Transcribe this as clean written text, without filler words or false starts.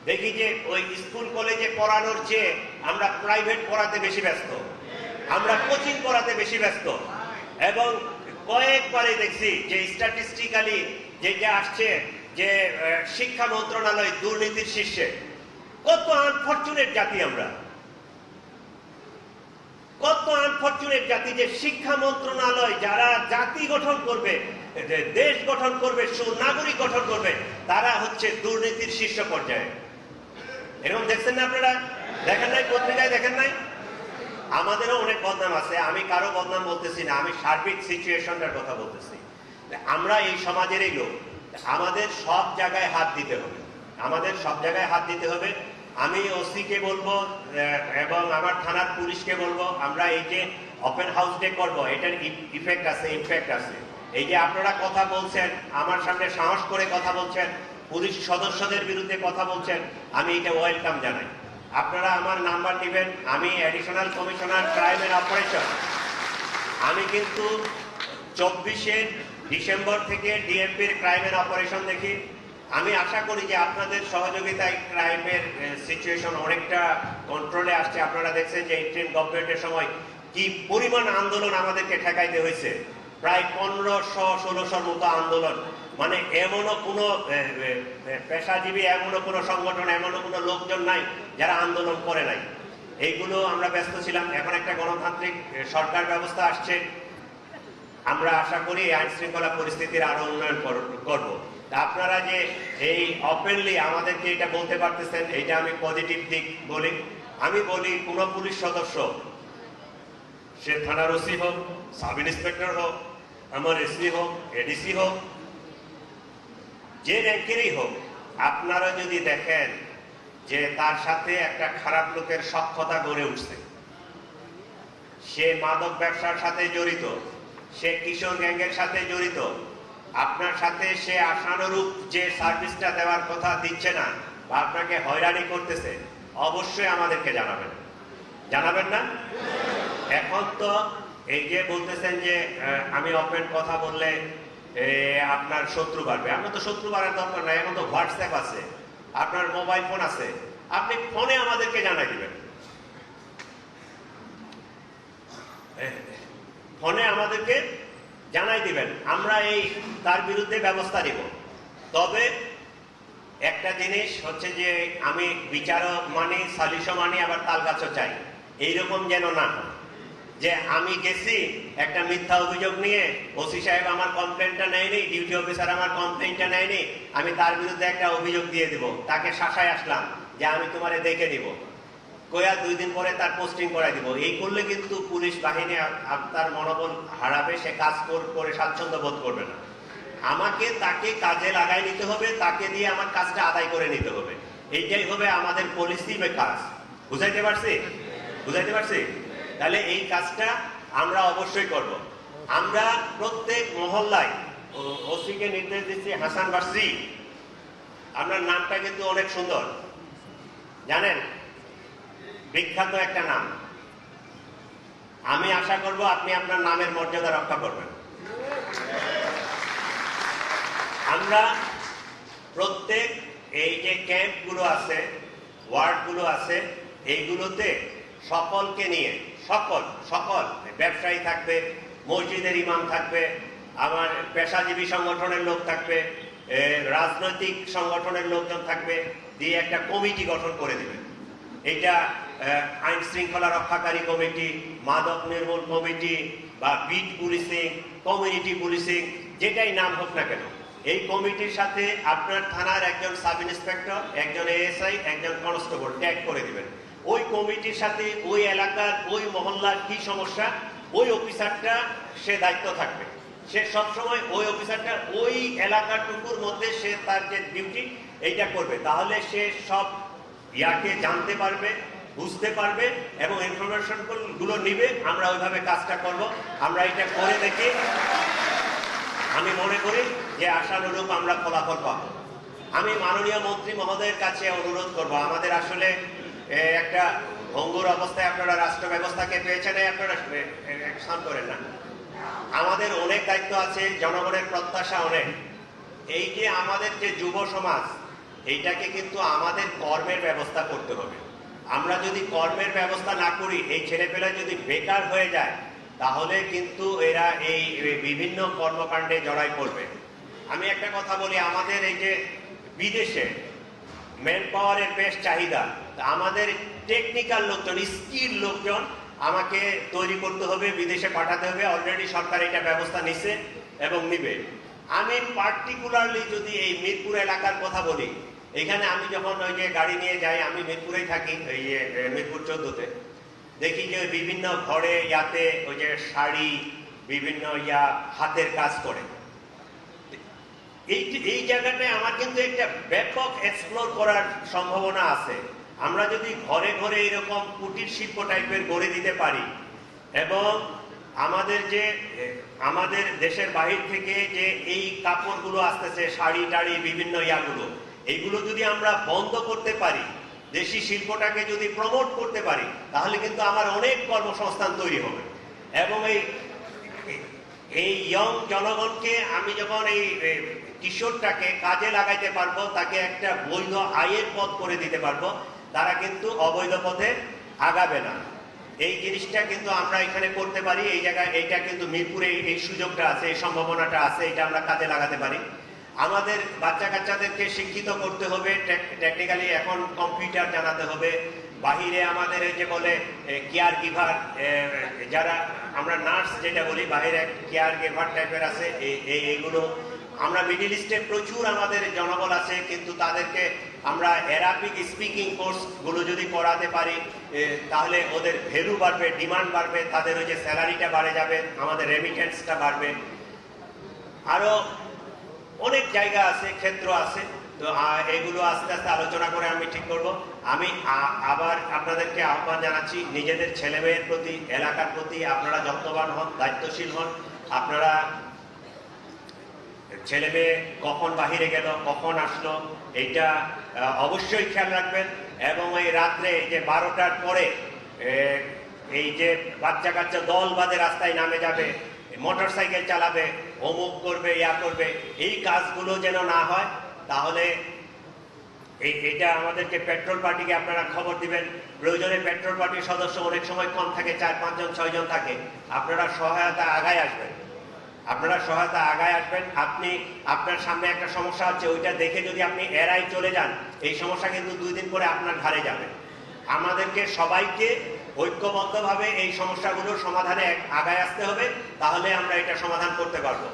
দেখি যে ওই স্কুল কলেজে পড়ানোর চেয়ে আমরা প্রাইভেট পড়াতে বেশি ব্যস্ত, আমরা কোচিং পড়াতে বেশি ব্যস্ত। এবং কয়েকবারে দেখছি যে স্ট্যাটিস্টিক্যালি যেটা আসছে যে শিক্ষা মন্ত্রণালয় দুর্নীতির শীর্ষে। কত আনফরচুনেট জাতি আমরা, কত আনফরচুনেট জাতি যে শিক্ষা মন্ত্রণালয় যারা জাতি গঠন করবে, দেশ গঠন করবে, সুনাগরিক গঠন করবে, তারা হচ্ছে দুর্নীতির শীর্ষ পর্যায়ে। এরকম দেখছেন না আপনারা? দেখেন নাই? পত্রিকায় দেখেন নাই? আমাদেরও অনেক বদনাম আছে, আমি কারো বদনাম বলতেছি না, আমি সার্বিক সিচুয়েশনটার কথা বলতেছি। আমরা এই সমাজেরই লোক, আমাদের সব জায়গায় হাত দিতে হবে, আমাদের সব জায়গায় হাত দিতে হবে। আমি ওসিকে বলবো এবং আমার থানার পুলিশকে বলবো, আমরা এই যে ওপেন হাউস ডে করবো, এটার ইফেক্ট আছে, ইমপ্যাক্ট আছে। এই যে আপনারা কথা বলছেন, আমার সামনে সাহস করে কথা বলছেন, পুলিশ সদস্যদের বিরুদ্ধে কথা বলছেন, আমি এটা ওয়েলকাম জানাই। আপনারা আমার নাম্বার দিবেন, আমি additional commissioner crime and operation, আমি কিন্তু 24শে ডিসেম্বর থেকে ডিএমপির ক্রাইম এন্ড অপারেশন দেখি। আমি আশা করি যে আপনাদের সহযোগিতায় ক্রাইমের সিচুয়েশন অনেকটা কন্ট্রোলে আসছে। আপনারা দেখছেন যে ইন্টারিম গভর্নমেন্টের সময় কি পরিমাণ আন্দোলন আমাদেরকে ঠেকাইতে হয়েছে, প্রায় 1500-1600 মতো আন্দোলন। মানে এমনও কোনো পেশাজীবী, এমনও কোনো সংগঠন, এমনও কোনো লোকজন নাই যারা আন্দোলন করে নাই। এইগুলো আমরা ব্যস্ত ছিলাম। এখন একটা গণতান্ত্রিক সরকার ব্যবস্থা আসছে, আমরা আশা করি আইন শৃঙ্খলা পরিস্থিতির আরো উন্নয়ন করব। আপনারা যে এই ওপেনলি আমাদেরকে এটা বলতে পারতেছেন, এটা আমি পজিটিভ দিক বলি। আমি বলি কোন পুলিশ সদস্য, সে থানার ওসি হোক, সাব ইন্সপেক্টর হোক, আমার এসপি হোক, এডিসি হোক, যে র্যাঙ্কেরই হোক, আপনারা যদি দেখেন যে তার সাথে একটা খারাপ লোকের সখ্যতা গড়ে উঠছে, সে মাদক ব্যবসার সাথে জড়িত, সে কিশোর গ্যাংয়ের সাথে জড়িত, আপনার সাথে সে আশানুরূপ যে সার্ভিসটা দেওয়ার কথা দিচ্ছে না বা আপনাকে হয়রানি করতেছে, অবশ্যই আমাদেরকে জানাবেন। জানাবেন না? এখন তো এই যে বলতেছেন যে আমি ওপেন কথা বললে আপনার শত্রু বাড়বে। আমরা তো শত্রু বাড়ার দরকার নাই, এখন তো হোয়াটসঅ্যাপ আছে, আপনার মোবাইল ফোন আছে, আপনি ফোনে আমাদেরকে জানাই দিবেন, ফোনে আমাদেরকে জানাই দিবেন, আমরা এই তার বিরুদ্ধে ব্যবস্থা নিব। তবে একটা জিনিস হচ্ছে যে আমি বিচারও মানি, সালিশও মানি, আবার তাল গাছও চাই। এইরকম যেন না হয় যে আমি গেছি একটা মিথ্যা অভিযোগ নিয়ে, ওসি সাহেব আমার কমপ্লেনটা নেয়নি, ডিউটি অফিসার আমার কমপ্লেনটা নেয়নি, আমি তার বিরুদ্ধে একটা অভিযোগ দিয়ে দিব, তাকে শাসায় আসলাম যে আমি তোমারে দেখে দিব, কয়া 2 দিন পরে তার পোস্টিং করাই দিব। এই করলে কিন্তু পুলিশ বাহিনী তার মনোবল হারাবে, সে কাজ করে স্বাচ্ছন্দ্য বোধ করবে না। আমাকে তাকে কাজে লাগাই নিতে হবে, তাকে দিয়ে আমার কাজটা আদায় করে নিতে হবে। এইটাই হবে আমাদের পলিসি বা কাজ। বুঝাইতে পারছি? বুঝাইতে পারছি? তাহলে এই কাজটা আমরা অবশ্যই করব। আমরা প্রত্যেক মহল্লায় ওসিকে নির্দেশ দিচ্ছি, হাসান বাসরি, আপনার নামটা কিন্তু অনেক সুন্দর, জানেন, বিখ্যাত একটা নাম। আমি আশা করব আপনি আপনার নামের মর্যাদা রক্ষা করবেন। আমরা প্রত্যেক এই যে ক্যাম্পগুলো আছে, ওয়ার্ডগুলো আছে, এইগুলোতে সকলকে নিয়ে, সকল ব্যবসায়ী থাকবে, মসজিদের ইমাম থাকবে, আমার পেশাজীবী সংগঠনের লোক থাকবে, রাজনৈতিক সংগঠনের লোকজন থাকবে, দিয়ে একটা কমিটি গঠন করে দিবে। এটা আইন শৃঙ্খলা রক্ষাকারী কমিটি, মাদক নির্মূল কমিটি বা বিট পুলিশিং, কমিউনিটি পুলিশিং, যেটাই নাম হোক না কেন, এই কমিটির সাথে আপনার থানার একজন সাব ইন্সপেক্টর, একজন এএসআই, একজন কনস্টেবল ট্যাগ করে দিবেন। ওই কমিটির সাথে ওই এলাকার, ওই মহল্লার কি সমস্যা, ওই অফিসারটা সে দায়িত্ব থাকবে। সে সবসময় ওই অফিসারটা ওই এলাকাটুকুর মধ্যে সে তার যে ডিউটি এইটা করবে। তাহলে সে সব ইয়াকে জানতে পারবে, বুঝতে পারবে এবং ইনফরমেশন গুলো নিবে। আমরা ওইভাবে কাজটা করব। আমরা এটা করে দেখি, আমি মনে করি যে আশানুরূপ আমরা ফলাফল পাবো। আমি মাননীয় মন্ত্রী মহোদয়ের কাছে অনুরোধ করব, আমাদের আসলে একটা ভঙ্গুর অবস্থায় আপনারা রাষ্ট্র ব্যবস্থাকে পেয়েছেন, আপনারা অ্যাকশন করেন না। আমাদের অনেক দায়িত্ব আছে, জনগণের প্রত্যাশা অনেক। এই যে আমাদের যে যুব সমাজ, এইটাকে কিন্তু আমাদের কর্মের ব্যবস্থা করতে হবে। আমরা যদি কর্মের ব্যবস্থা না করি, এই ছেলেপেলা যদি বেকার হয়ে যায়, তাহলে কিন্তু এরা এই বিভিন্ন কর্মকাণ্ডে জড়াই পড়বে। আমি একটা কথা বলি, আমাদের এই যে বিদেশে ম্যান পাওয়ারের বেশ চাহিদা, আমাদের টেকনিক্যাল লোকজন, স্কিল লোকজন আমাকে তৈরি করতে হবে, বিদেশে পাঠাতে হবে। অলরেডি সরকার এটা ব্যবস্থা নিছে এবং নিবে। আমি পার্টিকুলারলি যদি এই মিরপুর এলাকার কথা বলি, এখানে আমি যখন ওই যে গাড়ি নিয়ে যাই, আমি মিরপুরেই থাকি, এই যে মিরপুর 14-তে, দেখি যে বিভিন্ন ঘরে ইয়াতে ওই যে শাড়ি, বিভিন্ন হাতের কাজ করে। এই জায়গাটায় আমার কিন্তু একটা ব্যাপক এক্সপ্লোর করার সম্ভাবনা আছে। আমরা যদি ঘরে ঘরে এরকম কুটির শিল্প টাইপের গড়ে দিতে পারি, এবং আমাদের দেশের বাহির থেকে যে এই কাপড়গুলো আসতেছে, শাড়ি টাড়ি বিভিন্ন ইয়াগুলো, এইগুলো যদি আমরা বন্ধ করতে পারি, দেশি শিল্পটাকে যদি প্রমোট করতে পারি, তাহলে কিন্তু আমার অনেক কর্মসংস্থান তৈরি হবে। এবং এই ইয়ং জনগণকে আমি যখন এই কিশোরটাকে কাজে লাগাইতে পারবো, তাকে একটা বৈধ আয়ের পথ করে দিতে পারবো, তারা কিন্তু অবৈধ পথে আগাবে না। এই জিনিসটা কিন্তু আমরা এখানে করতে পারি। এই জায়গায় এইটা কিন্তু মিরপুরে এই সুযোগটা আছে, এই সম্ভাবনাটা আছে, এটা আমরা কাজে লাগাতে পারি। আমাদের বাচ্চা কাচ্চাদেরকে শিক্ষিত করতে হবে, টেকনিক্যালি এখন কম্পিউটার জানাতে হবে। বাহিরে আমাদের এই যে বলে কেয়ার গিভার, যারা আমরা নার্স যেটা বলি, বাহিরে কেয়ার গিভার টাইপের আছে, এইগুলো আমরা মিডিল ইস্টে প্রচুর আমাদের জনবল আছে, কিন্তু তাদেরকে আমরা অ্যারাবিক স্পিকিং কোর্সগুলো যদি করাতে পারি, তাহলে ওদের ভ্যালু বাড়বে, ডিমান্ড বাড়বে, তাদের ওই যে স্যালারিটা বাড়ে যাবে, আমাদের রেমিটেন্সটা বাড়বে। আরো অনেক জায়গা আছে, ক্ষেত্র আছে। তো এগুলো আস্তে আস্তে আলোচনা করে আমি ঠিক করব। আমি আবার আপনাদেরকে আহ্বান জানাচ্ছি, নিজেদের ছেলে মেয়ের প্রতি, এলাকার প্রতি আপনারা যত্নবান হন, দায়িত্বশীল হন। আপনারা ছেলে মেয়ে কখন বাহিরে গেল, কখন আসলো, এইটা অবশ্যই খেয়াল রাখবেন। এবং এই রাত্রে এই যে 12টার পরে এই যে বাচ্চা কাচ্চা দল বাদে রাস্তায় নামে যাবে, মোটর সাইকেল চালাবে, অমুক করবে, করবে, এই কাজগুলো যেন না হয়। তাহলে এটা আমাদেরকে পেট্রোল পার্টিকে আপনারা খবর দিবেন। প্রয়োজনে পেট্রোল পার্টির সদস্য অনেক সময় কম থাকে, 4-5 জন 6 জন থাকে। আপনারা সহায়তা আগায় আসবেন, আপনি আপনার সামনে একটা সমস্যা হচ্ছে, ওইটা দেখে যদি আপনি এড়াই চলে যান, এই সমস্যা কিন্তু 2 দিন পরে আপনার ঘাড়ে যাবে। আমাদেরকে সবাইকে ঐক্যবদ্ধভাবে এই সমস্যাগুলোর সমাধানে আগায় আসতে হবে, তাহলে আমরা এটা সমাধান করতে পারবো।